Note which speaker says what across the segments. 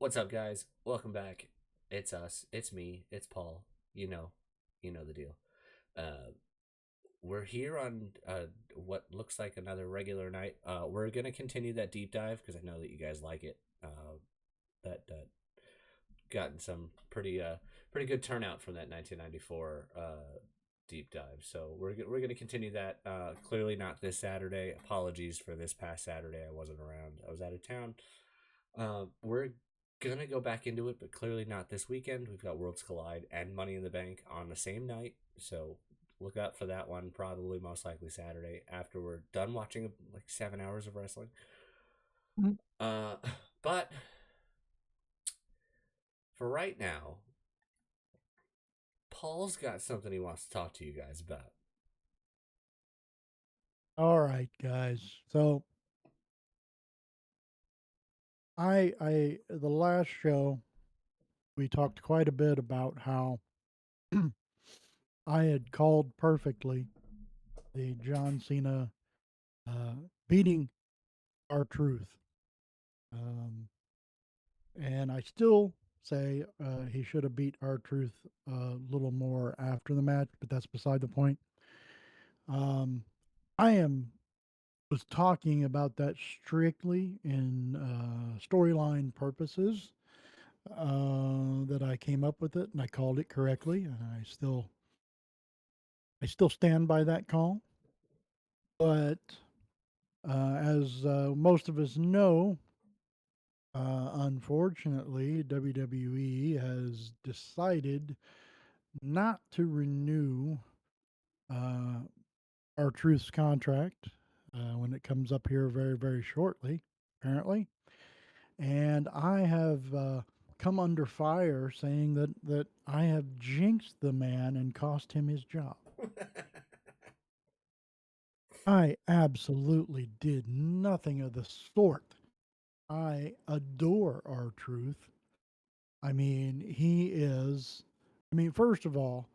Speaker 1: What's up, guys? Welcome back. It's us. It's me. It's Paul. You know the deal. Uh, we're here on what looks like another regular night. We're gonna continue that deep dive because I know that you guys like it. That gotten some pretty good turnout from that 1994 deep dive. So we're gonna continue that. Clearly not this Saturday. Apologies for this past Saturday. I wasn't around. I was out of town. We're gonna go back into it, but clearly not this weekend. We've got Worlds Collide and Money in the Bank on the same night, so look out for that one. Probably most likely Saturday after we're done watching like 7 hours of wrestling.
Speaker 2: Mhm.
Speaker 1: Uh, but for right now, Paul's got something he wants to talk to you guys about.
Speaker 2: All right, guys. So the last show we talked quite a bit about how I had called perfectly the John Cena uh, beating our truth, um, and I still say he should have beat our truth a little more after the match, but that's beside the point. Um, I am was talking about that strictly in storyline purposes that I came up with it and I called it correctly. And I still stand by that call. But as most of us know, unfortunately, WWE has decided not to renew uh, our Truth's contract when it comes up here very, very shortly, apparently. And I have come under fire saying that I have jinxed the man and cost him his job. I absolutely did nothing of the sort. I adore our truth. I mean, he is. I mean, first of all,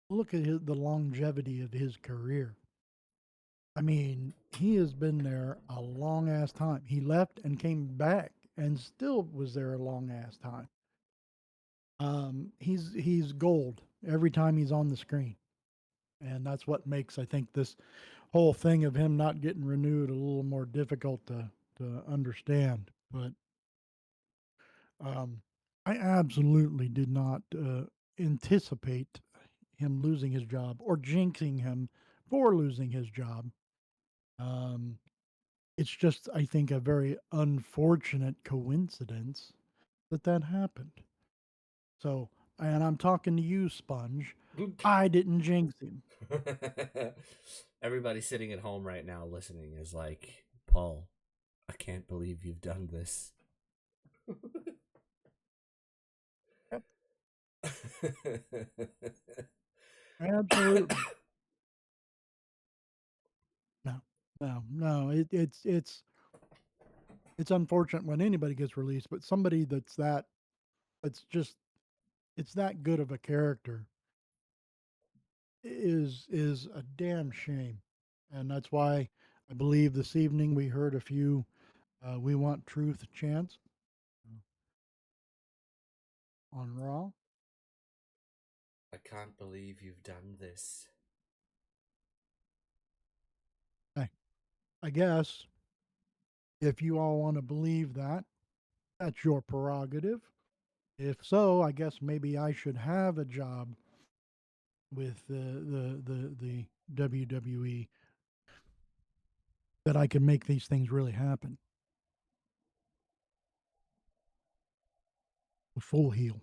Speaker 2: look at the longevity of his career. I mean, he has been there a long ass time. He left and came back and still was there a long ass time. He's gold every time he's on the screen, and that's what makes I think this whole thing of him not getting renewed a little more difficult to understand. But um, I absolutely did not anticipate him losing his job or jinxing him for losing his job. Um, it's just I think a very unfortunate coincidence that that happened. So, and I'm talking to you, Sponge. I didn't jinx him.
Speaker 1: Everybody sitting at home right now listening is like, Paul, I can't believe you've done this.
Speaker 2: Yep. Absolutely. No, no. It's unfortunate when anybody gets released, but somebody that's just it's that good of a character is a damn shame, and that's why I believe this evening we heard a few "We Want Truth" chants on Raw.
Speaker 1: I can't believe you've done this.
Speaker 2: Hey, I guess if you all want to believe that, that's your prerogative. If so, I guess maybe I should have a job with the WWE that I can make these things really happen. A full heel.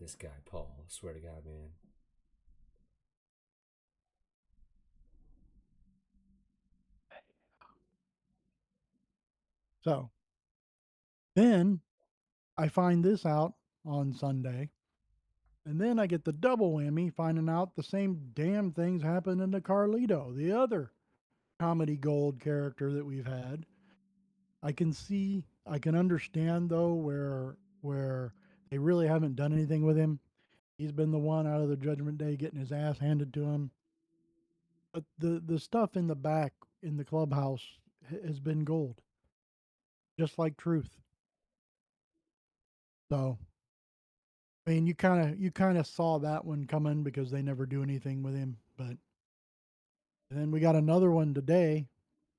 Speaker 1: This guy, Paul, I swear to God, man.
Speaker 2: So then I find this out on Sunday, and then I get the double whammy finding out the same damn things happening to Carlito, the other comedy gold character that we've had. I can understand though where they really haven't done anything with him. He's been the one out of the Judgment Day getting his ass handed to him. But the stuff in the back in the clubhouse has been gold, just like Truth. So I mean, you kind of saw that one coming because they never do anything with him. But then we got another one today,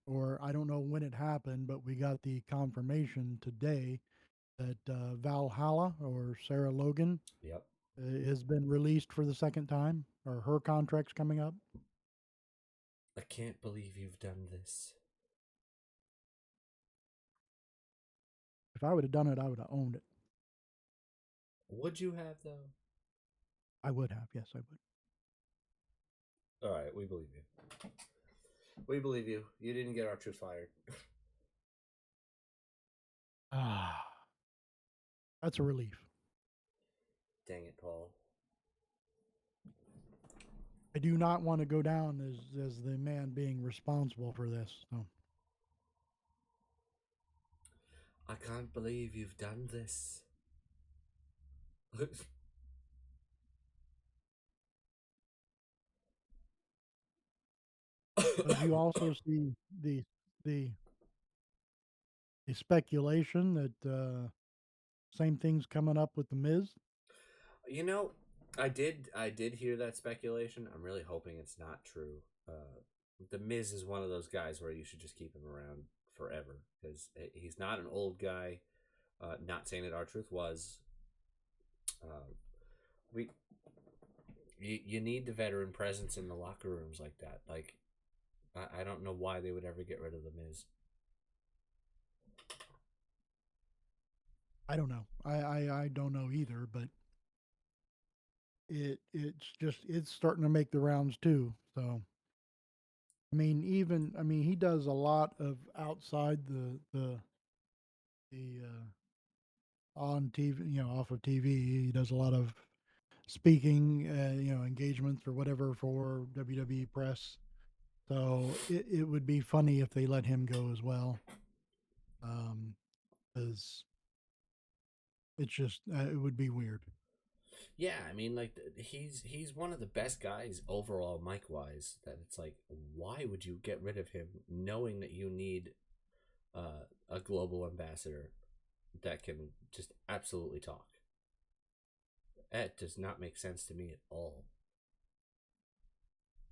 Speaker 2: or I don't know when it happened, but we got the confirmation today that Valhalla or Sarah Logan
Speaker 1: Yep.
Speaker 2: has been released for the second time, or her contract's coming up.
Speaker 1: I can't believe you've done this.
Speaker 2: If I would have done it, I would have owned it.
Speaker 1: Would you have though?
Speaker 2: I would have. Yes, I would.
Speaker 1: All right, we believe you. We believe you. You didn't get our truth fired.
Speaker 2: Ah, that's a relief.
Speaker 1: Dang it, Paul.
Speaker 2: I do not want to go down as the man being responsible for this. So
Speaker 1: I can't believe you've done this.
Speaker 2: did you also see the the the speculation that same thing's coming up with the Miz?
Speaker 1: You know, I did hear that speculation. I'm really hoping it's not true. The Miz is one of those guys where you should just keep him around forever because he's not an old guy. Not saying that our truth was. Uh, we you need the veteran presence in the locker rooms like that. Like I don't know why they would ever get rid of the Miz.
Speaker 2: I don't know. I don't know either, but it's starting to make the rounds too. So I mean he does a lot of outside the on TV, off of TV. He does a lot of speaking, engagements or whatever for WWE press. So it would be funny if they let him go as well. Because it's just it would be weird.
Speaker 1: Yeah, I mean, like he's one of the best guys overall, mic wise. That it's like, why would you get rid of him, knowing that you need a global ambassador that can just absolutely talk? That does not make sense to me at all.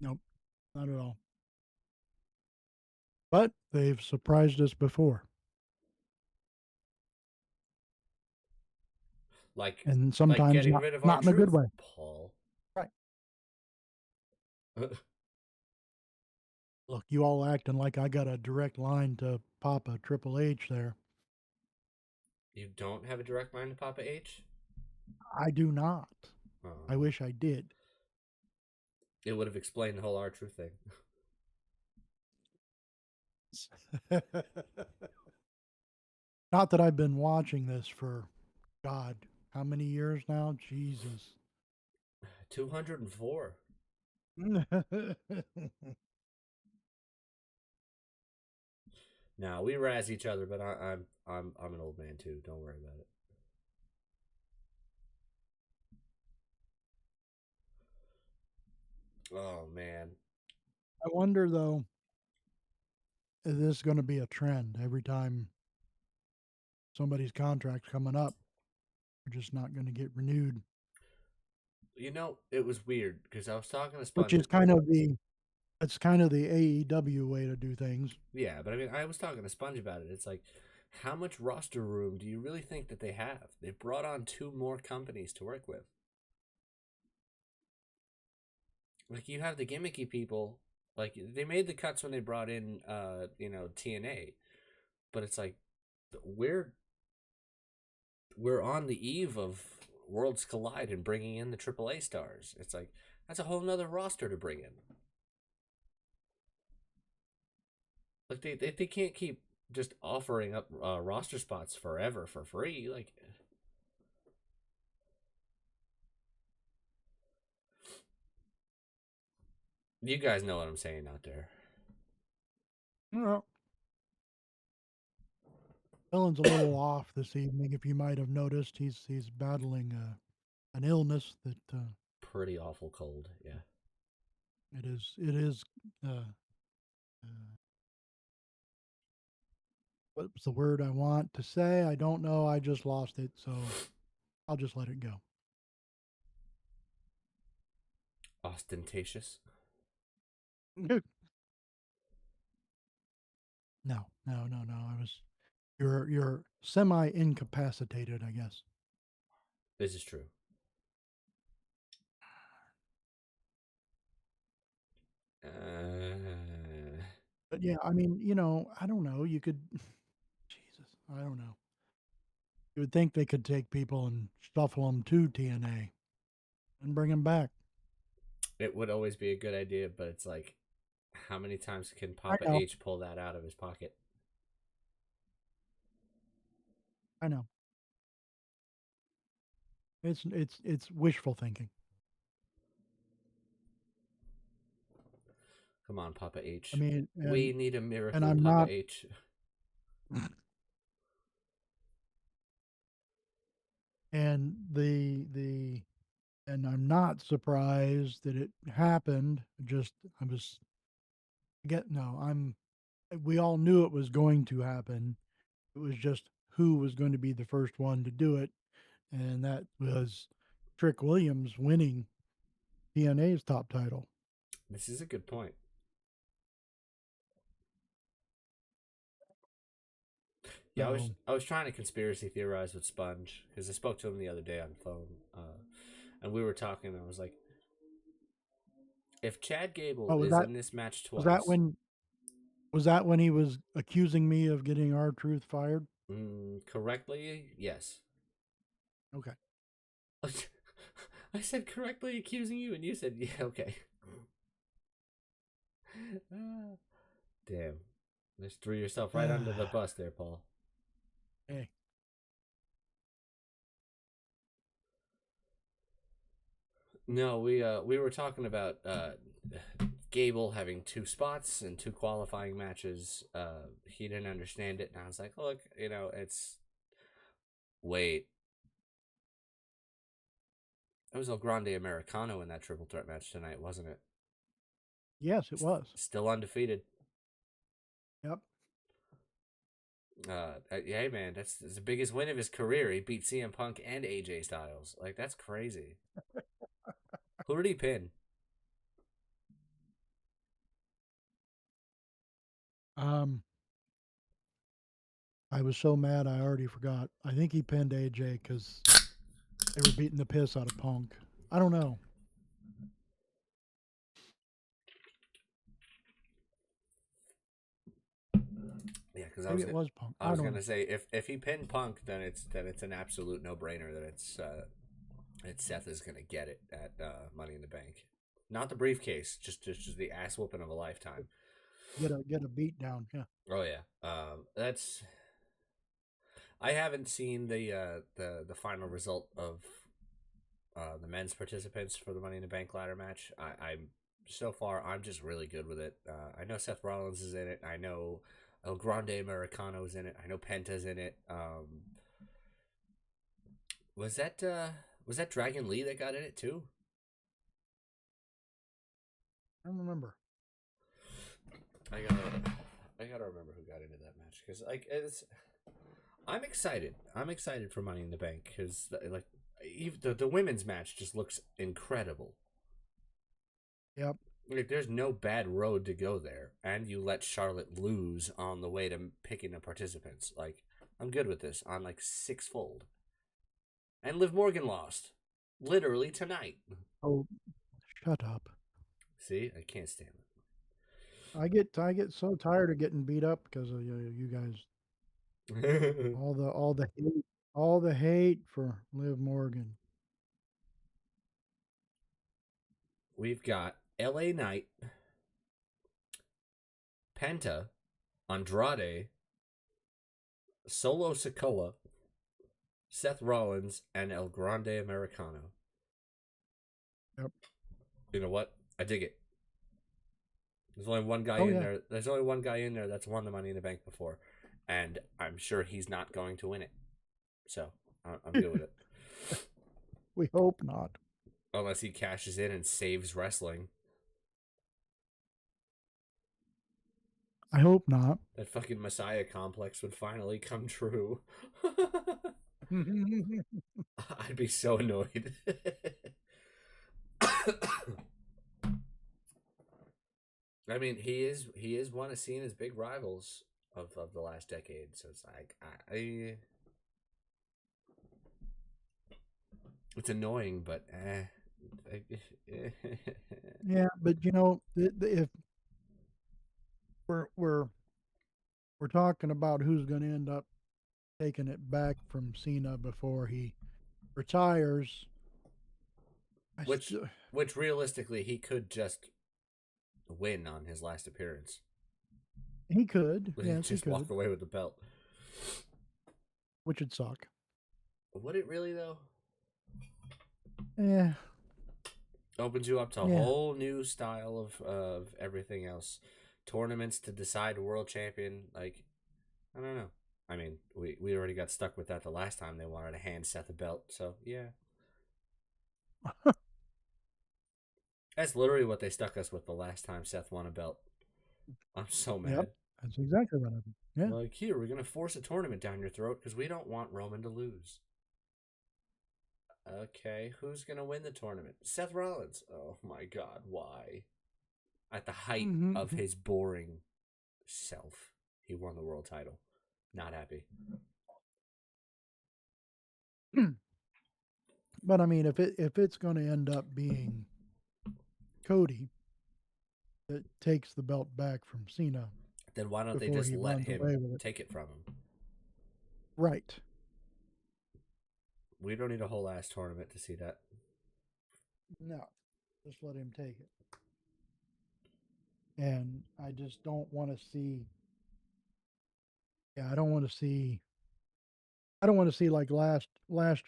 Speaker 2: Nope, not at all. But they've surprised us before,
Speaker 1: Like
Speaker 2: and
Speaker 1: like
Speaker 2: sometimes
Speaker 1: getting
Speaker 2: not
Speaker 1: rid of our
Speaker 2: not in a good
Speaker 1: truth,
Speaker 2: way.
Speaker 1: Paul.
Speaker 2: Right. Look, you all acting like I got a direct line to Papa Triple H there.
Speaker 1: You don't have a direct line to Papa H.
Speaker 2: I do not. I
Speaker 1: Oh,
Speaker 2: wish I did.
Speaker 1: it would have explained the whole our truth thing.
Speaker 2: Not that I've been watching this for God, how many years now? Jesus.
Speaker 1: 204. Now we razz each other, but I'm an old man too. Don't worry about it. Oh man.
Speaker 2: I wonder though, is this going to be a trend every time somebody's contract's coming up? They're just not going to get renewed,
Speaker 1: You know, it was weird because I was talking to
Speaker 2: which
Speaker 1: Sponge.
Speaker 2: is kind of the it's kind of the AEW way to do things.
Speaker 1: Yeah, but I mean, I was talking to Sponge about it. It's like, how much roster room do you really think that they have? They brought on two more companies to work with. Like, you have the gimmicky people. Like, they made the cuts when they brought in, TNA. But it's like, we're we're on the eve of Worlds Collide and bringing in the AAA stars. It's like that's a whole nother roster to bring in. Like they can't keep just offering up roster spots forever for free. Like you guys know what I'm saying out there.
Speaker 2: Well, Dylan's a little off this evening. If you might have noticed, he's battling an illness that
Speaker 1: Pretty awful cold. Yeah.
Speaker 2: it is uh, what's the word I want to say? I don't know. I just lost it. So I'll just let it go.
Speaker 1: Ostentatious.
Speaker 2: No, no, no, no. I was you're semi incapacitated, I guess.
Speaker 1: This is true. Uh,
Speaker 2: But yeah, I mean, I don't know. You could, Jesus, I don't know. You would think they could take people and shuffle them to TNA and bring them back.
Speaker 1: it would always be a good idea, but it's like, how many times can
Speaker 2: I
Speaker 1: Papa
Speaker 2: know,
Speaker 1: H pull that out of his pocket?
Speaker 2: I know. It's wishful thinking.
Speaker 1: Come on, Papa
Speaker 2: I
Speaker 1: H.
Speaker 2: mean,
Speaker 1: We
Speaker 2: and
Speaker 1: need a
Speaker 2: and
Speaker 1: miracle,
Speaker 2: I'm
Speaker 1: Papa
Speaker 2: not,
Speaker 1: H.
Speaker 2: and and I'm not surprised that it happened. Just I was get no, I'm. We all knew it was going to happen. It was just who was going to be the first one to do it, and that was Trick Williams winning TNA's top title.
Speaker 1: This is a good point. Yeah,
Speaker 2: So,
Speaker 1: I was trying to conspiracy theorize with Sponge because I spoke to him the other day on the phone, and we were talking. And I was like, if Chad Gable
Speaker 2: oh,
Speaker 1: is in this match
Speaker 2: was that
Speaker 1: twice,
Speaker 2: when was that when he was accusing me of getting our truth fired?
Speaker 1: correctly, yes.
Speaker 2: Okay.
Speaker 1: I said correctly accusing you, and you said yeah, okay. Damn, just threw yourself right under the bus there, Paul.
Speaker 2: Hey,
Speaker 1: No, we were talking about Gable having two spots and two qualifying matches. He didn't understand it, and I was like, look, it's wait. It was El Grande Americano in that triple threat match tonight, wasn't it?
Speaker 2: yes, it was.
Speaker 1: Still undefeated.
Speaker 2: Yep.
Speaker 1: Hey man, that's the biggest win of his career. He beat CM Punk and AJ Styles. Like that's crazy. Who did he pin?
Speaker 2: Um, I was so mad I already forgot. I think he pinned AJ because they were beating the piss out of Punk. I don't know.
Speaker 1: Yeah, because
Speaker 2: Maybe it was Punk.
Speaker 1: I
Speaker 2: I
Speaker 1: was
Speaker 2: don't know.
Speaker 1: gonna say if he pinned Punk, then it's an absolute no brainer that that Seth is gonna get it at Money in the Bank. Not the briefcase, just the ass whooping of a lifetime.
Speaker 2: Get a beat down. Yeah.
Speaker 1: Oh yeah, that's. I haven't seen the final result of the men's participants for the Money in the Bank ladder match. I'm so far I'm just really good with it. I know Seth Rollins is in it. I know El Grande Americano is in it. I know Penta's in it. Was that was that Dragon Lee that got in it too?
Speaker 2: I don't remember.
Speaker 1: I gotta I gotta remember who got into that match because like it's. I'm excited. I'm excited for Money in the Bank because like even the women's match just looks incredible.
Speaker 2: Yep.
Speaker 1: Like there's no bad road to go there, and you let Charlotte lose on the way to picking the participants. Like I'm good with this on like sixfold. And Liv Morgan lost, literally tonight.
Speaker 2: Oh, shut up.
Speaker 1: See, I can't stand
Speaker 2: I get so tired of getting beat up because of you guys.
Speaker 1: it.
Speaker 2: All the hate for Liv Morgan.
Speaker 1: We've got L.A. Knight, Penta, Andrade, Solo Sikoa, Seth Rollins, and El Grande Americano.
Speaker 2: Yep.
Speaker 1: You know what? I dig it. There's only one guy
Speaker 2: Oh
Speaker 1: in
Speaker 2: yeah.
Speaker 1: there. There's only one guy in there that's won the Money in the Bank before, and I'm sure he's not going to win it. So I'm good with it,
Speaker 2: We hope not.
Speaker 1: unless he cashes in and saves wrestling.
Speaker 2: I hope not.
Speaker 1: That fucking Messiah complex would finally come true. I'd be so annoyed. I mean, he is one of Cena's big rivals of the last decade. So it's like it's annoying, but
Speaker 2: Yeah, but if we're we're we're talking about who's going to end up taking it back from Cena before he retires, I
Speaker 1: which
Speaker 2: still
Speaker 1: which realistically he could just win on his last appearance.
Speaker 2: he could,
Speaker 1: He
Speaker 2: yes, he
Speaker 1: just walk
Speaker 2: could,
Speaker 1: away with the belt.
Speaker 2: which would suck.
Speaker 1: Would it really though?
Speaker 2: Yeah,
Speaker 1: Opens you up to a
Speaker 2: yeah.
Speaker 1: whole new style of everything else. Tournaments to decide a world champion. Like, I don't know. I mean, we already got stuck with that the last time they wanted to hand Seth a belt. So yeah, that's literally what they stuck us with the last time Seth won a belt. I'm so
Speaker 2: Yep,
Speaker 1: mad.
Speaker 2: that's exactly what happened. Yeah.
Speaker 1: Like, here, we're gonna force a tournament down your throat because we don't want Roman to lose. Okay, who's gonna win the tournament? Seth Rollins. Oh my God, why? At the height of
Speaker 2: Hmm.
Speaker 1: his boring self, he won the world title. Not happy.
Speaker 2: But I mean, if it's going to end up being Cody that takes the belt back from Cena
Speaker 1: Then why don't they
Speaker 2: before
Speaker 1: just
Speaker 2: he
Speaker 1: let
Speaker 2: runs away
Speaker 1: him
Speaker 2: with it,
Speaker 1: take it from him?
Speaker 2: right?
Speaker 1: We don't need a whole ass tournament to see that.
Speaker 2: No, just let him take it. And I just don't want to see. Yeah, I don't want to see. I don't want to see like last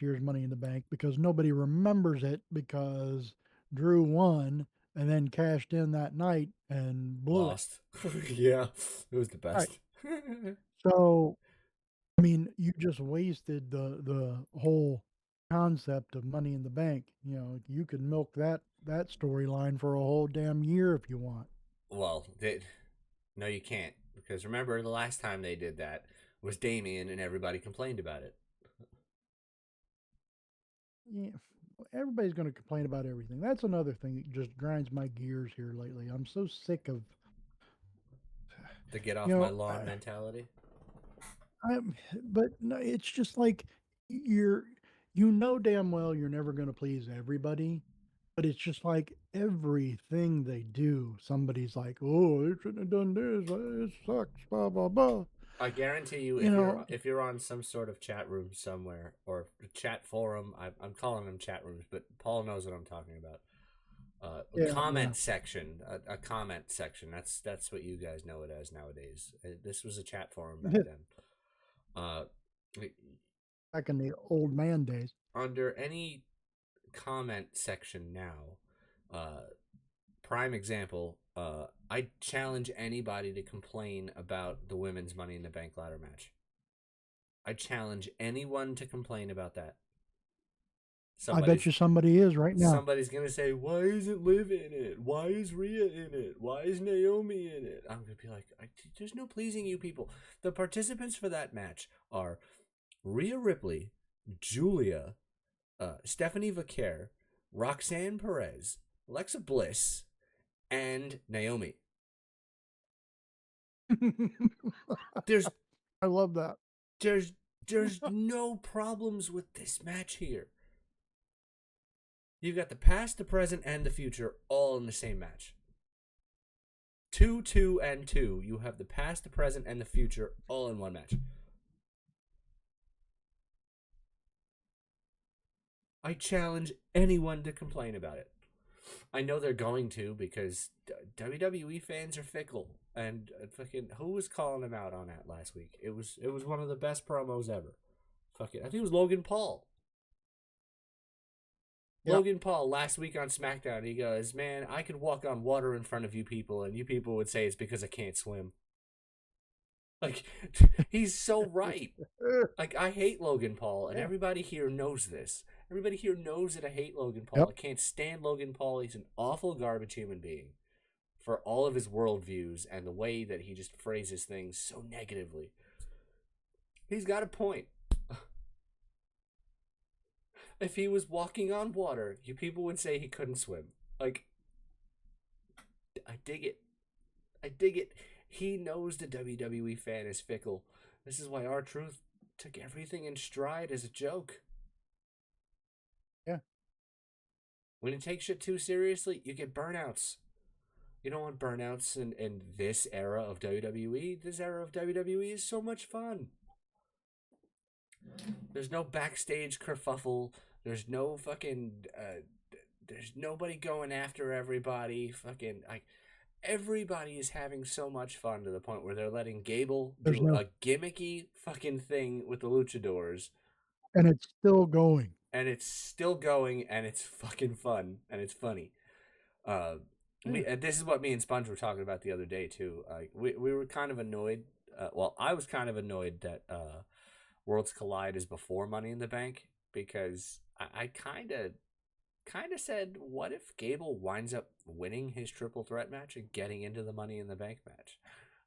Speaker 2: year's Money in the Bank because nobody remembers it because Drew won and then cashed in that night and blew it.
Speaker 1: Lost. Yeah, it was the
Speaker 2: Right.
Speaker 1: best.
Speaker 2: So I mean, you just wasted the whole concept of Money in the Bank. You could milk that storyline for a whole damn year if you want.
Speaker 1: Well, no, you can't. Because remember, the last time they did that was Damien, and everybody complained about it.
Speaker 2: Yeah, everybody's going to complain about everything. That's another thing that just grinds my gears here lately. I'm so sick of,
Speaker 1: The get
Speaker 2: you
Speaker 1: off my
Speaker 2: know,
Speaker 1: lawn mentality.
Speaker 2: but no, it's just like you're, you know damn well you're never going to please everybody, but it's just like everything they do, somebody's like, oh, they shouldn't have done this. It sucks. Blah blah blah.
Speaker 1: I guarantee you,
Speaker 2: You know,
Speaker 1: if you're on some sort of chat room somewhere or chat forum, I'm calling them chat rooms, but Paul knows what I'm talking about. A
Speaker 2: yeah, yeah.
Speaker 1: comment section, a comment section. That's what you guys know it as nowadays. This was a chat forum back then. Uh,
Speaker 2: Back in the old man days.
Speaker 1: under any comment section now, uh, prime example. I challenge anybody to complain about the women's Money in the Bank ladder match. I challenge anyone to complain about that.
Speaker 2: I bet
Speaker 1: Somebody's
Speaker 2: you somebody is right now.
Speaker 1: somebody's gonna say, "Why isn't Liv in it? Why is Rhea in it? Why is Naomi in it?" I'm gonna be like, "There's no pleasing you people." The participants for that match are Rhea Ripley, Julia, Stephanie Vaquer, Roxanne Perez, Alexa Bliss, and Naomi. There's
Speaker 2: I love that.
Speaker 1: there's there's no problems with this match here. You've got the past, the present, and the future all in the same match. 2, 2, and 2. You have the past, the present, and the future all in one match. I challenge anyone to complain about it. I know they're going to because WWE fans are fickle, and fucking who was calling them out on that last week? It was one of the best promos ever. Fucking, I think it was Logan Paul.
Speaker 2: Yep.
Speaker 1: Logan Paul last week on SmackDown, he goes, "Man, I could walk on water in front of you people, and you people would say it's because I can't swim." Like, he's so right. Like, I hate Logan Paul, and
Speaker 2: Yeah.
Speaker 1: everybody here knows this. Everybody here knows that I hate Logan Paul.
Speaker 2: Yep.
Speaker 1: I can't stand Logan Paul. He's an awful garbage human being for all of his worldviews and the way that he just phrases things so negatively. He's got a point. If he was walking on water, you people would say he couldn't swim. Like, I dig it. I dig it. He knows the WWE fan is fickle. This is why R-Truth took everything in stride as a joke.
Speaker 2: Yeah.
Speaker 1: When you take shit too seriously, you get burnouts. You don't want burnouts in this era of WWE. This era of WWE is so much fun. There's no backstage kerfuffle. There's no fucking. There's nobody going after everybody. Fucking like everybody is having so much fun to the point where they're letting Gable
Speaker 2: There's
Speaker 1: do
Speaker 2: no,
Speaker 1: a gimmicky fucking thing with the luchadors,
Speaker 2: and it's still going.
Speaker 1: and it's still going, and it's fucking fun, and it's funny. Uh,
Speaker 2: Yeah.
Speaker 1: this is what me and Sponge were talking about the other day too. Like we were kind of annoyed. Well, I was kind of annoyed that Worlds Collide is before Money in the Bank because I kind of said, what if Gable winds up winning his triple threat match and getting into the Money in the Bank match?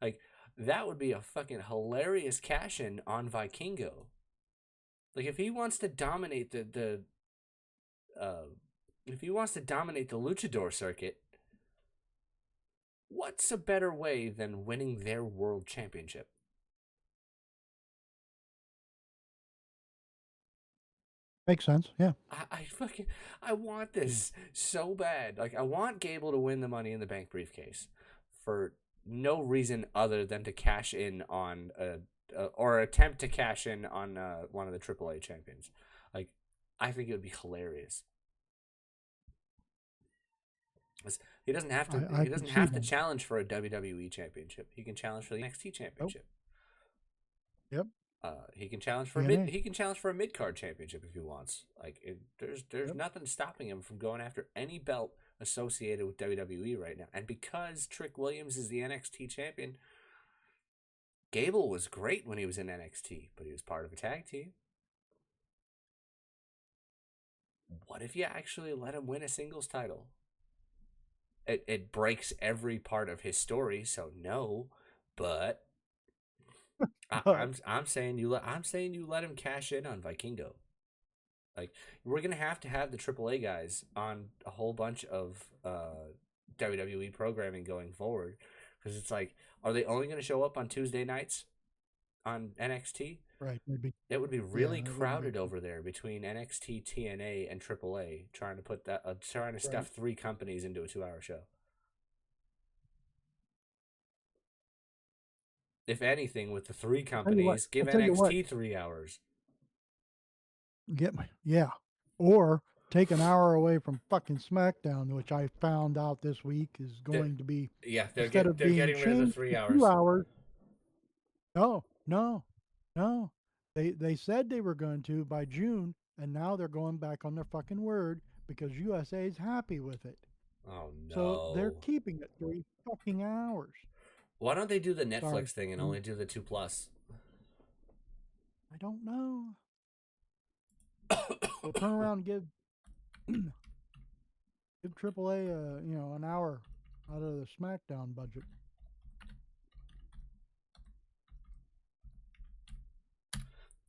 Speaker 1: Like, that would be a fucking hilarious cash in on Vikingo. Like, if he wants to dominate if he wants to dominate the luchador circuit, what's a better way than winning their world championship?
Speaker 2: Makes sense. Yeah.
Speaker 1: I want this so bad. Like I want Gable to win the Money in the Bank briefcase for no reason other than to cash in on or attempt to cash in on one of the AAA champions. Like I think it would be hilarious. He doesn't have to.
Speaker 2: I
Speaker 1: He
Speaker 2: could
Speaker 1: doesn't
Speaker 2: see
Speaker 1: have to
Speaker 2: that.
Speaker 1: challenge for a WWE championship. He can challenge for the NXT
Speaker 2: Nope.
Speaker 1: championship.
Speaker 2: Yep.
Speaker 1: He can challenge for
Speaker 2: TNA.
Speaker 1: He can challenge for a mid card championship if he wants. Like there's
Speaker 2: Yep.
Speaker 1: nothing stopping him from going after any belt associated with WWE right now. And because Trick Williams is the NXT champion, Gable was great when he was in NXT, but he was part of a tag team. What if you actually let him win a singles title? It breaks every part of his story, so no, but
Speaker 2: But
Speaker 1: I'm saying you let him cash in on Vikingo. Like we're gonna have to have the AAA guys on a whole bunch of WWE programming going forward because it's like, are they only gonna show up on Tuesday nights on NXT?
Speaker 2: right, maybe.
Speaker 1: It would be
Speaker 2: Yeah,
Speaker 1: really
Speaker 2: that wouldn't be
Speaker 1: crowded over there between NXT, TNA, and AAA trying to put that trying to
Speaker 2: right.
Speaker 1: stuff three companies into a 2 hour show. If anything, with the three
Speaker 2: I tell you what.
Speaker 1: companies, give
Speaker 2: I tell you what.
Speaker 1: NXT 3 hours.
Speaker 2: Get me. Yeah. Or take an hour away from fucking SmackDown, which I found out this week is
Speaker 1: They're,
Speaker 2: going to be,
Speaker 1: yeah,
Speaker 2: instead of
Speaker 1: they're
Speaker 2: being
Speaker 1: getting rid of the
Speaker 2: changed
Speaker 1: three
Speaker 2: to two
Speaker 1: hours.
Speaker 2: hours. No, no, no. They said they were going to by June, and now they're going back on their fucking word because USA is happy with it.
Speaker 1: Oh
Speaker 2: So they're
Speaker 1: no!
Speaker 2: keeping it 3 fucking hours.
Speaker 1: Why don't they do the
Speaker 2: Sorry.
Speaker 1: Netflix thing and only do the 2 plus?
Speaker 2: I don't know. Well, turn around and give AAA an hour out of the SmackDown budget.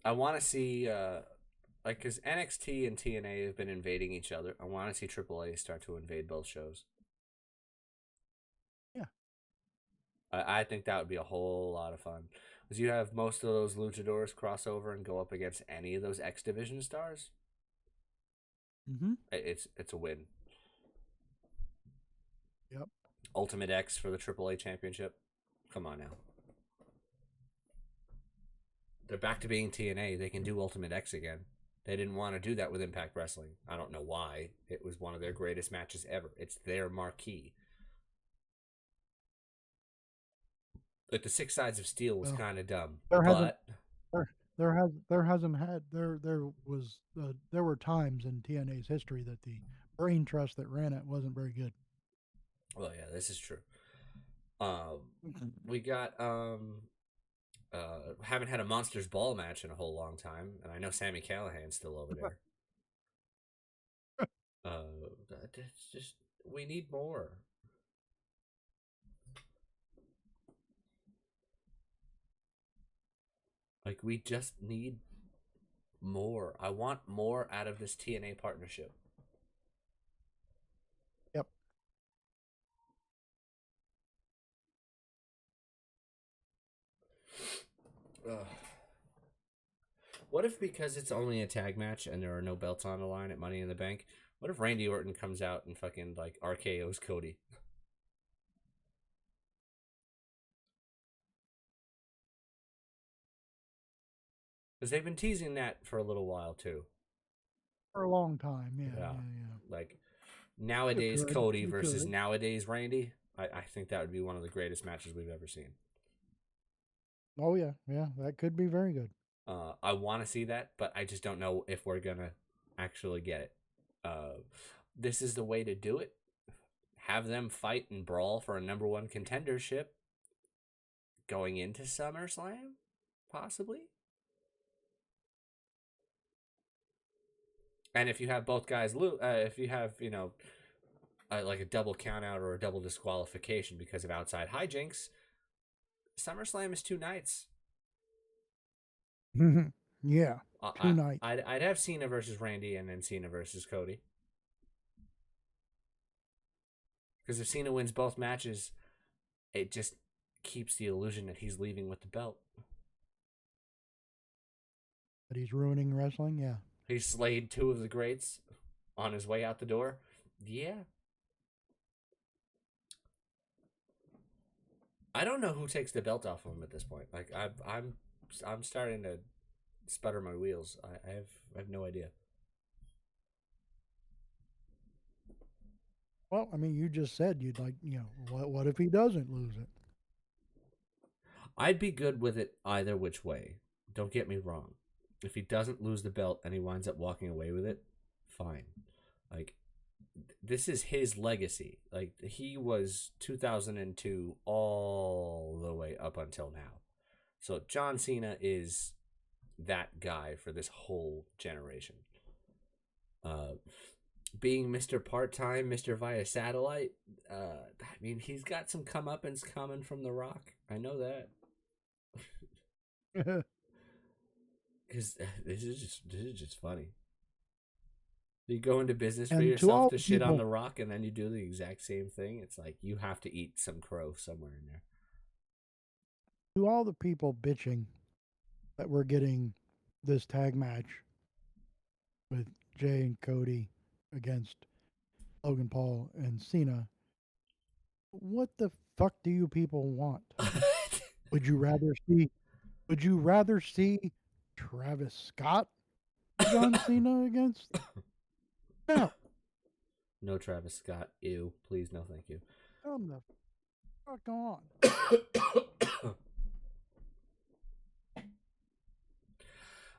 Speaker 1: I want to see like because NXT and TNA have been invading each other. I want to see AAA start to invade both shows.
Speaker 2: Yeah.
Speaker 1: I think that would be a whole lot of fun because you have most of those luchadors cross over and go up against any of those X Division stars.
Speaker 2: Mm-hmm.
Speaker 1: It's a win.
Speaker 2: Yep.
Speaker 1: Ultimate X for the AAA championship. Come on now. They're back to being TNA. They can do Ultimate X again. They didn't want to do that with Impact Wrestling. I don't know why. It was one of their greatest matches ever. It's their marquee. Like the Six Sides of Steel was
Speaker 2: Well,
Speaker 1: kind of dumb,
Speaker 2: there hasn't
Speaker 1: but
Speaker 2: there hasn't had there were times in TNA's history that the brain trust that ran it wasn't very good.
Speaker 1: well, yeah, this is true. We got haven't had a Monsters Ball match in a whole long time, and I know Sammy Callahan's still over there. It's just we need more. Like we just need more. I want more out of this TNA partnership.
Speaker 2: Yep.
Speaker 1: Ugh. What if, because it's only a tag match and there are no belts on the line at Money in the Bank, what if Randy Orton comes out and fucking like RKO's Cody? Because they've been teasing that for a little while too.
Speaker 2: For a long time. Yeah,
Speaker 1: Yeah.
Speaker 2: yeah, yeah.
Speaker 1: Like
Speaker 2: It
Speaker 1: nowadays
Speaker 2: could.
Speaker 1: Cody
Speaker 2: It
Speaker 1: versus
Speaker 2: could.
Speaker 1: nowadays Randy. I think that would be one of the greatest matches we've ever seen.
Speaker 2: Oh yeah, yeah. That could be very good.
Speaker 1: I want to see that, but I just don't know if we're gonna actually get it. This is the way to do it. Have them fight and brawl for a number one contendership going into SummerSlam, possibly. And if you have both guys lose, if you have like a double count out or a double disqualification because of outside hijinks, SummerSlam is 2 nights.
Speaker 2: Yeah. Two nights.
Speaker 1: I'd have Cena versus Randy and then Cena versus Cody. Because if Cena wins both matches, it just keeps the illusion that he's leaving with the belt.
Speaker 2: But he's ruining wrestling. Yeah.
Speaker 1: He slayed two of the greats on his way out the door. Yeah. I don't know who takes the belt off of him at this point. Like I'm starting to sputter my wheels. I have no idea.
Speaker 2: Well, I mean, you just said you'd like, what if he doesn't lose it?
Speaker 1: I'd be good with it either which way. Don't get me wrong. If he doesn't lose the belt and he winds up walking away with it, fine. Like this is his legacy. Like he was 2002 all the way up until now. So John Cena is that guy for this whole generation. Uh, Being Mr. Part Time, Mr. Via Satellite, I mean, he's got some comeuppance coming from The Rock. I know that. Because this is just funny. You go into business for
Speaker 2: And to
Speaker 1: yourself
Speaker 2: all
Speaker 1: to
Speaker 2: the
Speaker 1: shit on
Speaker 2: people,
Speaker 1: The Rock, and then you do the exact same thing. It's like you have to eat some crow somewhere in there.
Speaker 2: bitching that we're getting this tag match with Jay and Cody against Logan Paul and Cena, what the fuck do you people want? Would you rather see would you rather see Travis Scott John Cena against? No.
Speaker 1: No Travis Scott. Ew. Please, no, thank you.
Speaker 2: Come the fuck on.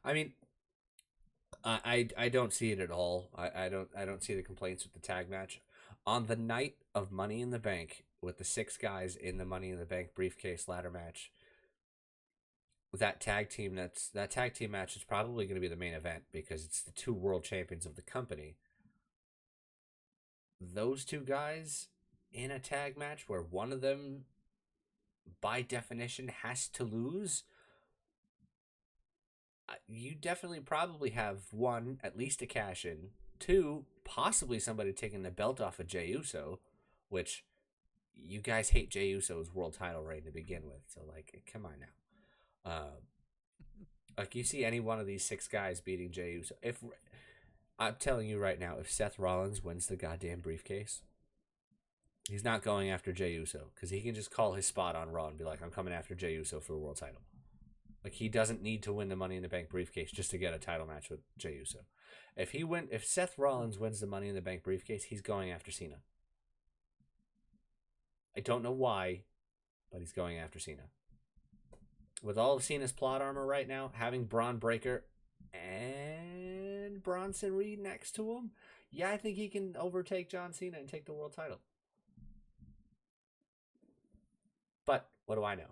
Speaker 1: I mean, I don't see it at all. I don't see the complaints with the tag match on the night of Money in the Bank with the 6 guys in the Money in the Bank briefcase ladder match. That tag team match is probably going to be the main event because it's the 2 world champions of the company. Those 2 guys in a tag match where one of them, by definition, has to lose. You definitely probably have one, at least a cash in, 2, possibly somebody taking the belt off of Jey Uso, which you guys hate Jey Uso's world title reign to begin with. So, like, come on now. Like, you see any one of these 6 guys beating Jey Uso. If I'm telling you right now, if Seth Rollins wins the goddamn briefcase, he's not going after Jey Uso because he can just call his spot on Raw and be like, I'm coming after Jey Uso for a world title. Like, he doesn't need to win the Money in the Bank briefcase just to get a title match with Jey Uso. If Seth Rollins wins the Money in the Bank briefcase, he's going after Cena. I don't know why, but he's going after Cena. With all of Cena's plot armor right now, having Braun Breaker and Bronson Reed next to him, yeah, I think he can overtake John Cena and take the world title. But what do I know?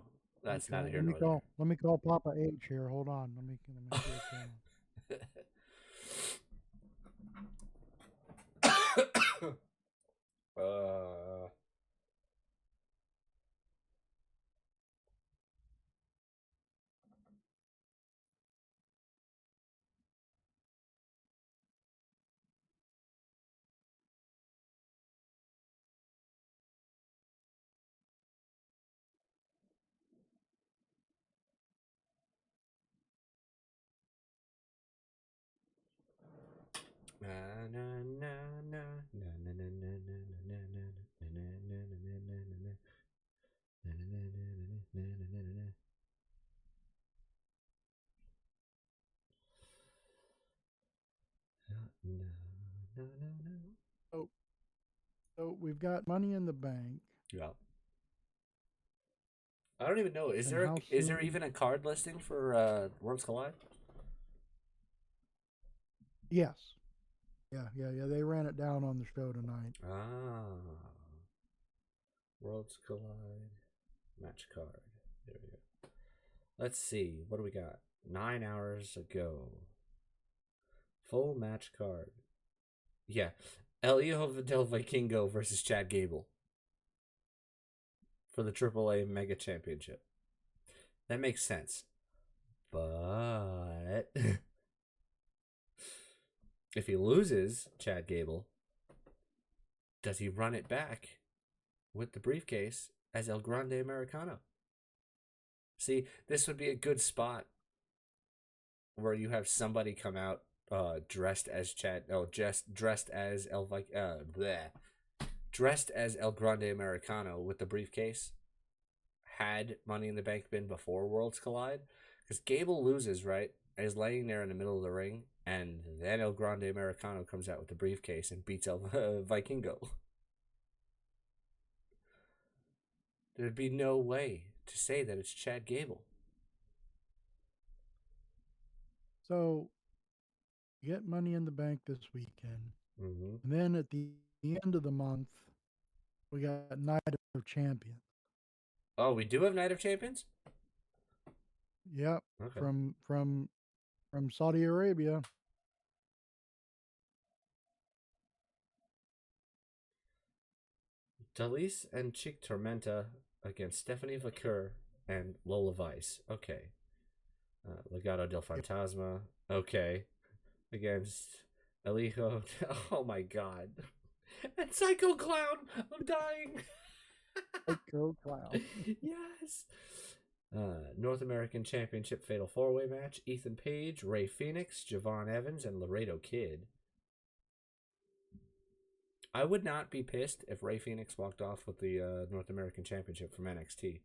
Speaker 1: That's neither here nor there.
Speaker 2: Let me call Papa H here. Hold on. Let me see what's going on. So, so we've got Money in the Bank,
Speaker 1: Yeah. I don't even know.
Speaker 2: and how
Speaker 1: Is there
Speaker 2: soon?
Speaker 1: even a card listing for Worlds Collide?
Speaker 2: Yes. Yeah. They ran it down on the show tonight.
Speaker 1: Ah, Worlds Collide match card. There we go. Let's see. What do we got? 9 hours ago. Full match card. Yeah. Elio del Vikingo versus Chad Gable for the AAA Mega Championship. That makes sense. But if he loses Chad Gable, does he run it back with the briefcase as El Grande Americano? See, this would be a good spot where you have somebody come out dressed as Chad. Oh, just dressed as dressed as El Grande Americano with the briefcase. Had Money in the Bank been before Worlds Collide? Because Gable loses, right? And is laying there in the middle of the ring, and then El Grande Americano comes out with the briefcase and beats El Vikingo. There'd be no way to say that it's Chad Gable.
Speaker 2: So you get Money in the Bank this weekend,
Speaker 1: Mm-hmm.
Speaker 2: and then at the end of the month, we got Night of Champions.
Speaker 1: Oh, we do have Night of Champions?
Speaker 2: Yep,
Speaker 1: Okay.
Speaker 2: from Saudi Arabia.
Speaker 1: Dalise and Chick Tormenta against Stephanie Vaquer and Lola Vice. Okay. Legado del
Speaker 2: Yep.
Speaker 1: Fantasma. Okay. Against Elijo. Oh my god. And Psycho Clown. I'm dying.
Speaker 2: Psycho Clown.
Speaker 1: Yes. North American Championship Fatal 4-Way match. Ethan Page, Ray Phoenix, Javon Evans, and Laredo Kid. I would not be pissed if Ray Phoenix walked off with the North American Championship from NXT.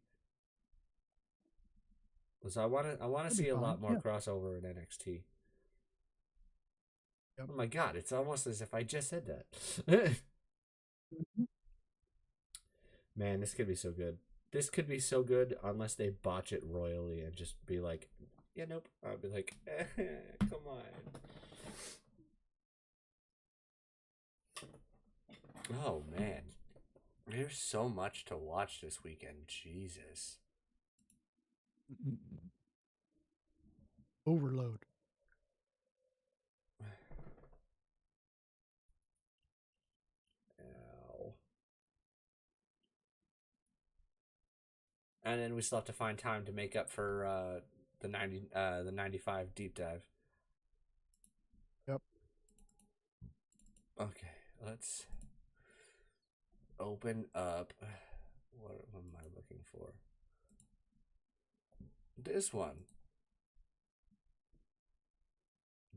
Speaker 1: So I want to
Speaker 2: That'd be
Speaker 1: see a
Speaker 2: fun.
Speaker 1: lot more
Speaker 2: Yeah.
Speaker 1: crossover in NXT.
Speaker 2: Yep.
Speaker 1: Oh my god, it's almost as if I just said that.
Speaker 2: Mhm.
Speaker 1: Man, this could be so good. This could be so good unless they botch it royally and just be like, yeah, nope. I'll be like, come on. Oh man, there's so much to watch this weekend. Jesus.
Speaker 2: Overload.
Speaker 1: Ow. And then we still have to find time to make up for the 95 deep dive.
Speaker 2: Yep.
Speaker 1: Okay, let's open up. What am I looking for? This one.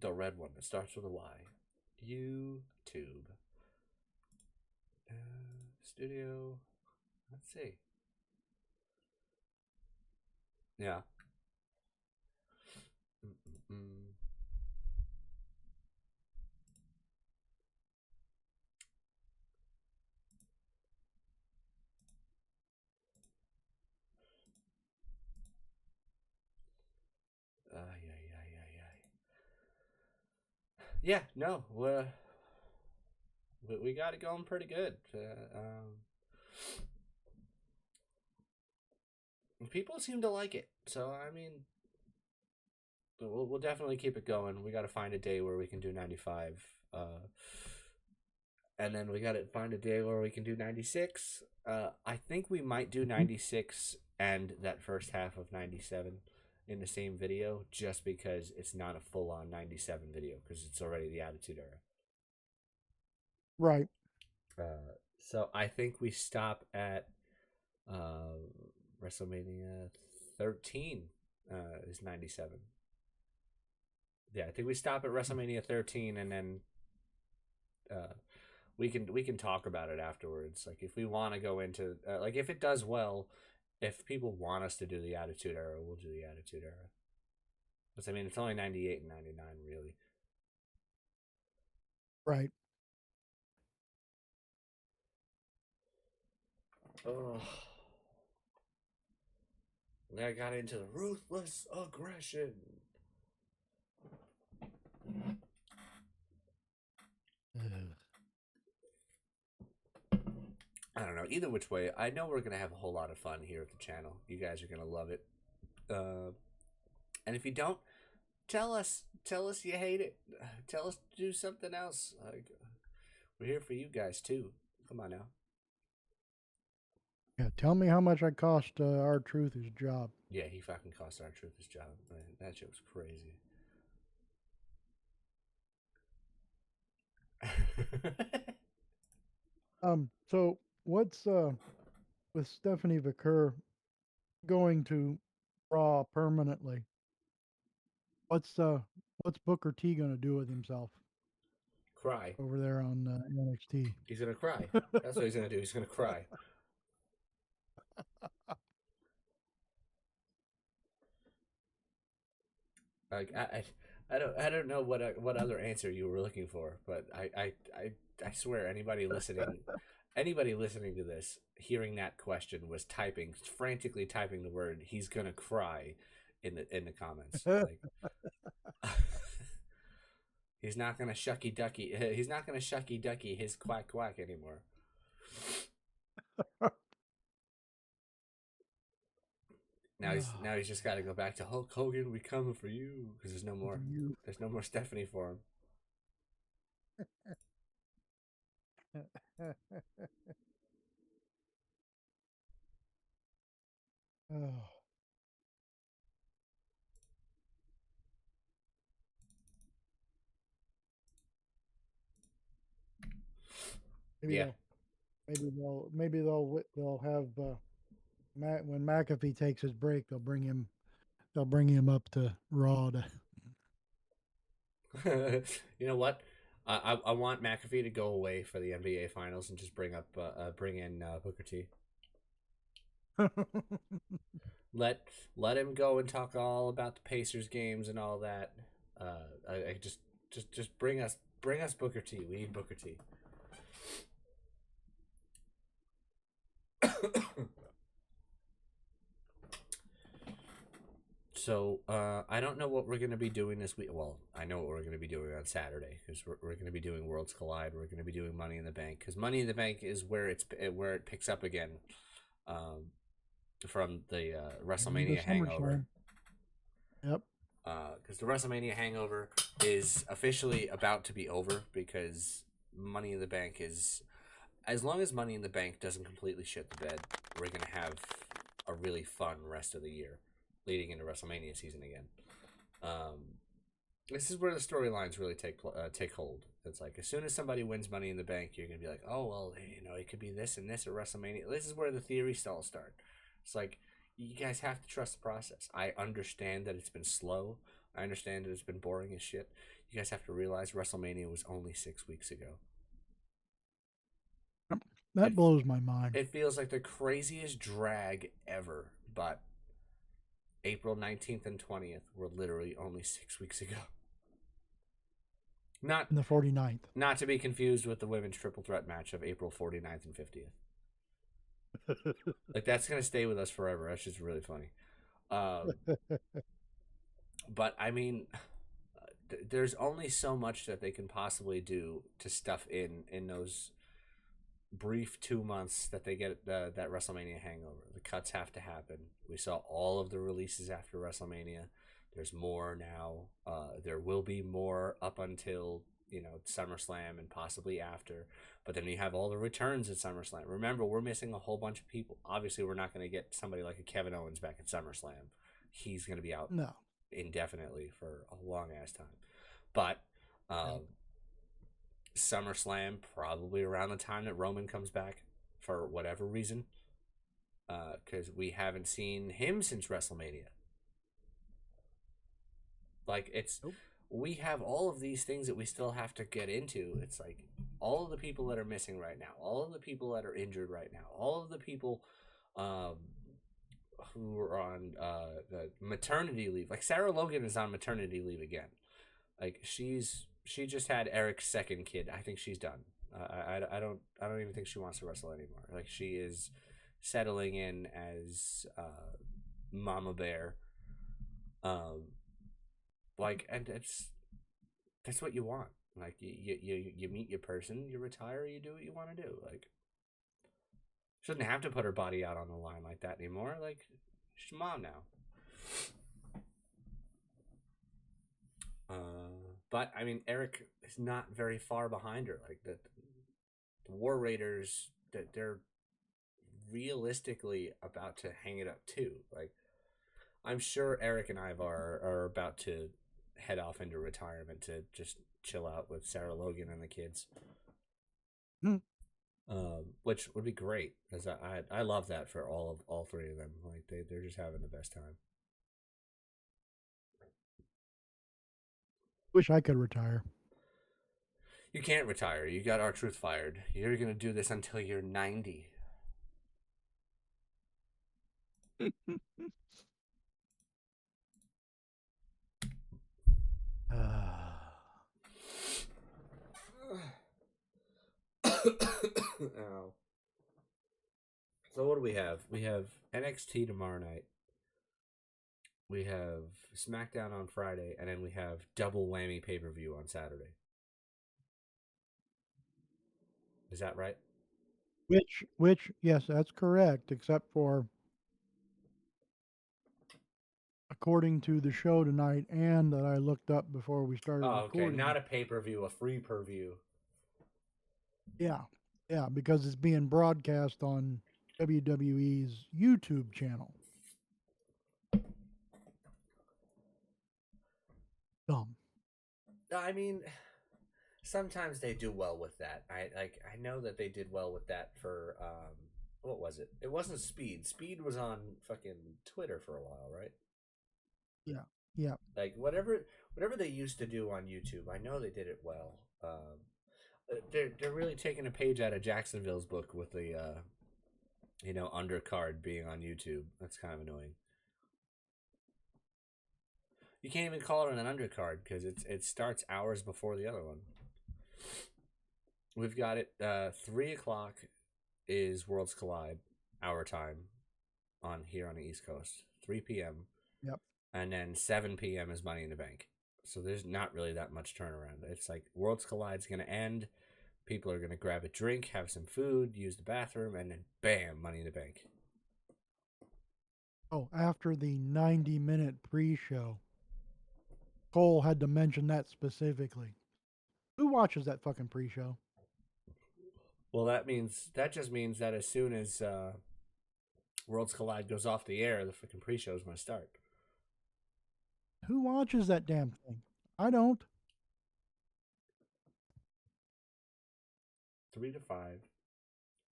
Speaker 1: The red one that starts with a Y. YouTube. Studio. Let's see. Yeah. Mm-mm-mm. Yeah, no, we got it going pretty good. People seem to like it, so I mean, we'll definitely keep it going. We got to find a day where we can do 95, and then we got to find a day where we can do 96. I think we might do 96 and that first half of 97 in the same video, just because it's not a full on 97 video because it's already the Attitude Era.
Speaker 2: Right.
Speaker 1: So I think we stop at WrestleMania 13 is 97. Yeah, I think we stop at WrestleMania 13 and then we can talk about it afterwards. Like if we want to go into like if it does well, if people want us to do the Attitude Era, we'll do the Attitude Era. Because I mean, it's only 98 and 99, really.
Speaker 2: Right.
Speaker 1: Oh, I got into the ruthless aggression.
Speaker 2: Ugh.
Speaker 1: I don't know. Either which way, I know we're gonna have a whole lot of fun here at the channel. You guys are gonna love it. And if you don't, tell us you hate it. Tell us to do something else. Like, we're here for you guys too. Come on now.
Speaker 2: Yeah. Tell me how much I cost R-Truth his job.
Speaker 1: Yeah, he fucking cost R-Truth his job. Man, that shit was crazy.
Speaker 2: So what's with Stephanie Vicker going to Raw permanently? What's Booker T gonna do with himself
Speaker 1: Cry.
Speaker 2: over there on NXT?
Speaker 1: He's gonna cry. That's what he's gonna do. He's gonna cry. Like I don't know what other answer you were looking for, but I swear anybody listening to this, hearing that question, was frantically typing the word "he's gonna cry" in the comments. Like he's not gonna shucky ducky. He's not gonna shucky ducky his quack quack anymore. Now he's just got to go back to Hulk Hogan. We coming for you because there's no more.
Speaker 2: You.
Speaker 1: There's no more Stephanie for him.
Speaker 2: Oh, maybe
Speaker 1: Yeah.
Speaker 2: they'll have when McAfee takes his break, they'll bring him up to Raw to.
Speaker 1: You know what? I want McAfee to go away for the NBA Finals and just bring in Booker T. Let him go and talk all about the Pacers games and all that. I just bring us Booker T. We need Booker T. So I don't know what we're going to be doing this week. Well, I know what we're going to be doing on Saturday because we're going to be doing Worlds Collide. We're going to be doing Money in the Bank because Money in the Bank is where it picks up again from the WrestleMania hangover.
Speaker 2: Yep.
Speaker 1: Because the WrestleMania hangover is officially about to be over because Money in the Bank is, as long as Money in the Bank doesn't completely shit the bed, we're going to have a really fun rest of the year leading into WrestleMania season again. This is where the storylines really take hold. It's like as soon as somebody wins Money in the Bank, you're gonna be like, oh well, it could be this and this at WrestleMania. This is where the theories all start. It's like you guys have to trust the process. I understand that it's been slow. I understand that it's been boring as shit. You guys have to realize WrestleMania was only 6 weeks ago.
Speaker 2: That blows my mind.
Speaker 1: It feels like the craziest drag ever, but April 19th and 20th were literally only 6 weeks ago. Not
Speaker 2: the 49th.
Speaker 1: Not to be confused with the women's triple threat match of April 49th and 50th. Like, that's going to stay with us forever. That's just really funny. But, I mean, there's only so much that they can possibly do to stuff in those brief 2 months that they get that WrestleMania hangover. The cuts have to happen. We saw all of the releases after WrestleMania. There's more now. There will be more up until SummerSlam and possibly after. But then you have all the returns at SummerSlam. Remember, we're missing a whole bunch of people. Obviously, we're not going to get somebody like a Kevin Owens back at SummerSlam. He's going to be out indefinitely for a long ass time. But SummerSlam probably around the time that Roman comes back for whatever reason, because we haven't seen him since WrestleMania. Like we have all of these things that we still have to get into. It's like all of the people that are missing right now, all of the people that are injured right now, all of the people um, who are on the maternity leave. Like Sarah Logan is on maternity leave again. Like she just had Eric's second kid. I think she's done. I don't even think she wants to wrestle anymore. Like she is settling in as Mama Bear. Um, like and that's what you want. Like you meet your person, you retire, you do what you want to do. Like shouldn't have to put her body out on the line like that anymore. Like she's a mom now. But I mean, Eric is not very far behind her. Like the War Raiders, that they're realistically about to hang it up too. Like I'm sure Eric and Ivar are about to head off into retirement to just chill out with Sarah Logan and the kids.
Speaker 2: Hmm.
Speaker 1: Which would be great because I love that for all three of them. Like they're just having the best time.
Speaker 2: Wish I could retire.
Speaker 1: You can't retire. You got R-Truth fired. You're gonna do this until you're 90. Ow. So what do we have? We have NXT tomorrow night. We have SmackDown on Friday, and then we have double whammy pay per view on Saturday. Is that right?
Speaker 2: Which, yes, that's correct, except for according to the show tonight and that I looked up before we started
Speaker 1: Oh, okay.
Speaker 2: recording.
Speaker 1: Not a pay per view, a free per view.
Speaker 2: Yeah, yeah, because it's being broadcast on WWE's YouTube channel. Dumb.
Speaker 1: I mean, sometimes they do well with that. I know that they did well with that for what was it? It wasn't Speed. Speed was on fucking Twitter for a while, right?
Speaker 2: Yeah, yeah.
Speaker 1: Like whatever they used to do on YouTube, I know they did it well. They're really taking a page out of Jacksonville's book with the undercard being on YouTube. That's kind of annoying. You can't even call it an undercard because it starts hours before the other one. We've got it 3 o'clock is Worlds Collide, our time on here on the East Coast. 3 p.m.
Speaker 2: Yep.
Speaker 1: And then 7 p.m. is Money in the Bank. So there's not really that much turnaround. It's like Worlds Collide's gonna end. People are gonna grab a drink, have some food, use the bathroom, and then bam, Money in the Bank.
Speaker 2: Oh, after the 90-minute pre-show, Cole had to mention that specifically. Who watches that fucking pre-show?
Speaker 1: Well, that just means that as soon as Worlds Collide goes off the air, the freaking pre-show is gonna start.
Speaker 2: Who watches that damn thing? I don't.
Speaker 1: 3 to 5.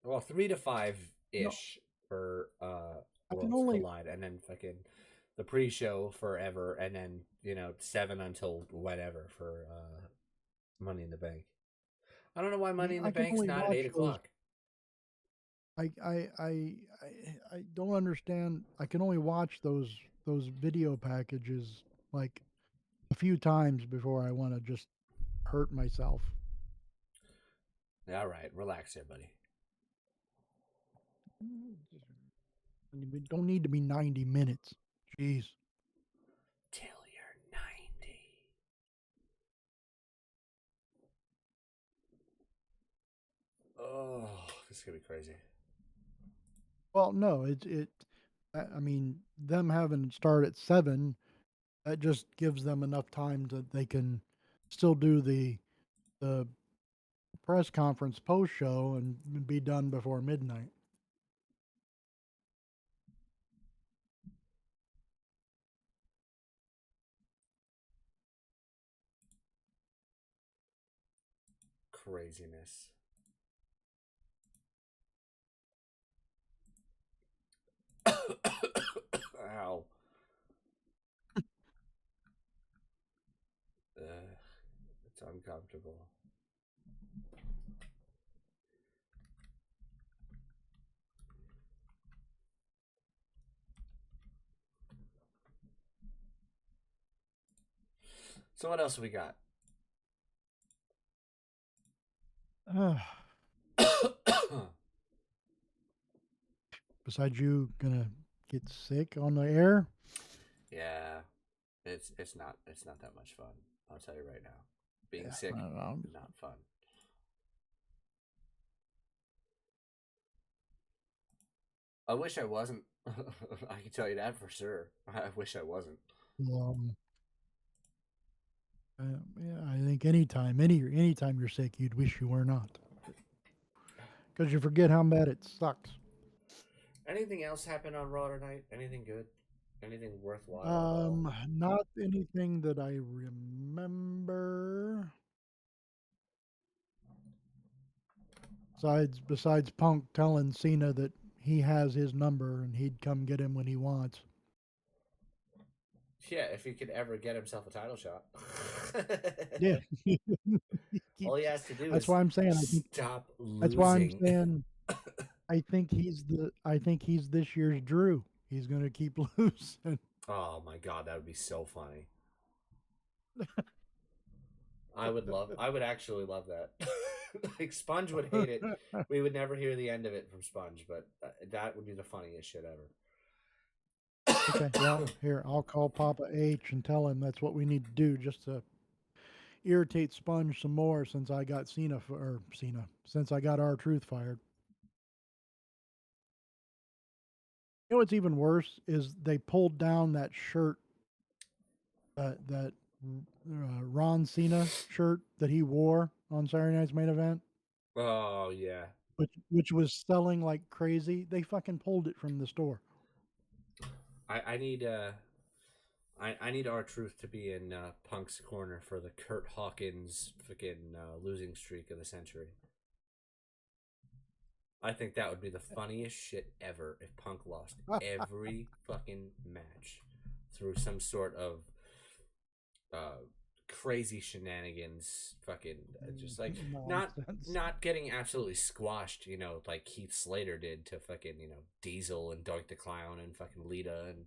Speaker 1: Well, 3 to 5
Speaker 2: No,
Speaker 1: ish for
Speaker 2: I can
Speaker 1: Worlds
Speaker 2: only
Speaker 1: Collide, and then fucking the pre-show forever, and then 7 until whatever for Money in the Bank. I don't know why Money in the
Speaker 2: I can
Speaker 1: Bank's
Speaker 2: only
Speaker 1: not at
Speaker 2: watch
Speaker 1: 8 o'clock.
Speaker 2: I I I I don't understand. I can only watch those video packages like a few times before I want to just hurt myself.
Speaker 1: All right, relax here, buddy.
Speaker 2: It don't need to be 90 minutes. Jeez.
Speaker 1: Till you're 90. Oh, this is gonna be crazy.
Speaker 2: Well, no, I mean, them having it start at 7, that just gives them enough time that they can still do the press conference post show and be done before midnight.
Speaker 1: Craziness. Ow. It's uncomfortable. So what else have we got?
Speaker 2: Besides you gonna get sick on the air?
Speaker 1: Yeah, it's not that much fun. I'll tell you right now. Being
Speaker 2: Yeah,
Speaker 1: sick,
Speaker 2: I
Speaker 1: not fun. I wish I wasn't. I can tell you that for sure. I wish I wasn't.
Speaker 2: um, yeah, I think anytime you're sick, you'd wish you were not, because you forget how bad it sucks.
Speaker 1: Anything else happen on Raw tonight? Anything good? Anything worthwhile at all?
Speaker 2: Not anything that I remember. Besides Punk telling Cena that he has his number and he'd come get him when he wants.
Speaker 1: Yeah, if he could ever get himself a title shot.
Speaker 2: Yeah, he
Speaker 1: All he
Speaker 2: keeps.
Speaker 1: has to do
Speaker 2: That's
Speaker 1: is
Speaker 2: why I'm saying.
Speaker 1: stop
Speaker 2: That's why I'm
Speaker 1: losing.
Speaker 2: saying. I think he's this year's Drew. He's gonna keep losing.
Speaker 1: Oh my god, that would be so funny. I would actually love that. Like Sponge would hate it. We would never hear the end of it from Sponge, but that would be the funniest shit
Speaker 2: Okay, well,
Speaker 1: ever.
Speaker 2: here I'll call Papa H and tell him that's what we need to do, just to irritate Sponge some more since I got since I got our truth fired. You know what's even worse is they pulled down that shirt, that Ron Cena shirt that he wore on Saturday Night's Main Event,
Speaker 1: Oh yeah.
Speaker 2: which was selling like crazy. They fucking pulled it from the store.
Speaker 1: I need I need our truth to be in Punk's corner for the Kurt Hawkins fucking losing streak of the century. I think that would be the funniest shit ever if Punk lost every fucking match through some sort of uh, crazy shenanigans. Fucking just like not
Speaker 2: Nonsense.
Speaker 1: not getting absolutely squashed, like Heath Slater did to fucking Diesel and Doink the Clown and fucking Lita and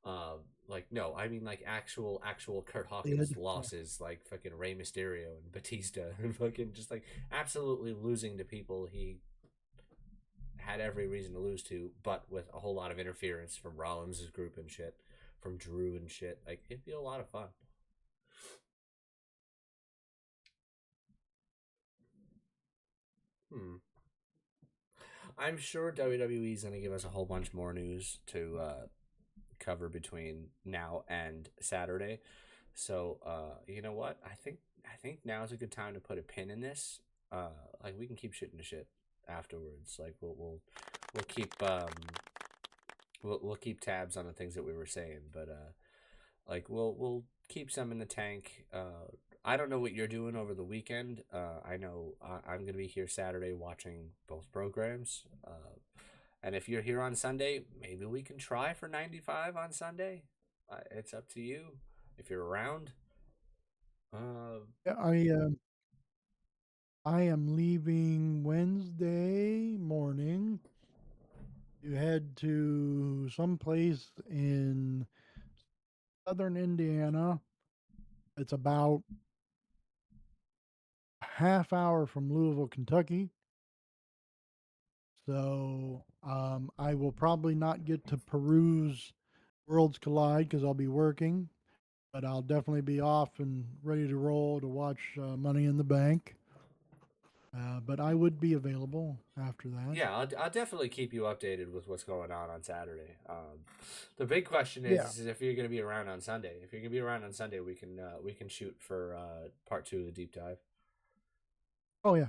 Speaker 1: uh like no, I mean like actual Kurt Hawkins
Speaker 2: Did
Speaker 1: losses like fucking Rey Mysterio and Batista and fucking just like absolutely losing to people he had every reason to lose to, but with a whole lot of interference from Rollins' group and shit, from Drew and shit. Like it'd be a lot of fun. Hmm. I'm sure WWE's gonna give us a whole bunch more news to cover between now and Saturday. So you know what? I think now is a good time to put a pin in this. Like we can keep shitting the shit afterwards. Like we'll keep we'll keep tabs on the things that we were saying, but like we'll keep some in the tank. I don't know what you're doing over the weekend. I know I'm gonna be here Saturday watching both programs. And if you're here on Sunday, maybe we can try for 95 on Sunday. It's up to you if you're around. Uh,
Speaker 2: Yeah, I am leaving Wednesday morning to head to some place in southern Indiana. It's about a half hour from Louisville, Kentucky. So I will probably not get to peruse Worlds Collide because I'll be working, but I'll definitely be off and ready to roll to watch Money in the Bank. But I would be available after that.
Speaker 1: yeah, I'll definitely keep you updated with what's going on Saturday. The big question
Speaker 2: Yeah.
Speaker 1: is if you're going to be around on Sunday. If you're going to be around on Sunday, we can shoot for part 2 of the deep dive.
Speaker 2: Oh yeah.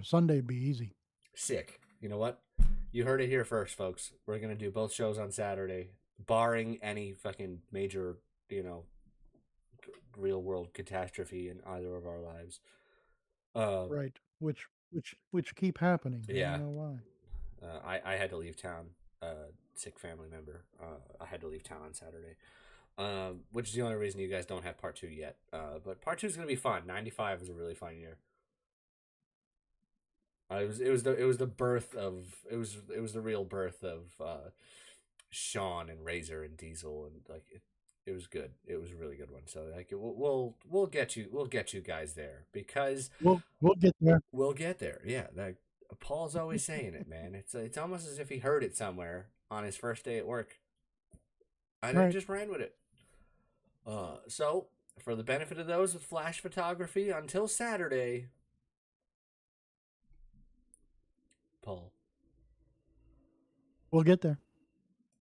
Speaker 2: Sunday'd be easy.
Speaker 1: Sick. You know what? You heard it here first, folks. We're going to do both shows on Saturday, barring any fucking major, you know, real world catastrophe in either of our lives. Uh,
Speaker 2: Right. Which keep happening. I don't
Speaker 1: yeah,
Speaker 2: know why.
Speaker 1: I had to leave town. Sick family member. I had to leave town on Saturday. Which is the only reason you guys don't have part 2 yet. But part 2 is gonna be fun. 95 was a really fun year. It was the birth of it was the real birth of Sean and Razor and Diesel and like It was good. It was a really good one. So like we'll get you guys there because
Speaker 2: We'll get there.
Speaker 1: we'll get there. Yeah, like Paul's always saying it, man. It's almost as if he heard it somewhere on his first day at work, and then
Speaker 2: Right.
Speaker 1: just ran with it. So for the benefit of those with flash photography, until Saturday, Paul.
Speaker 2: We'll get there.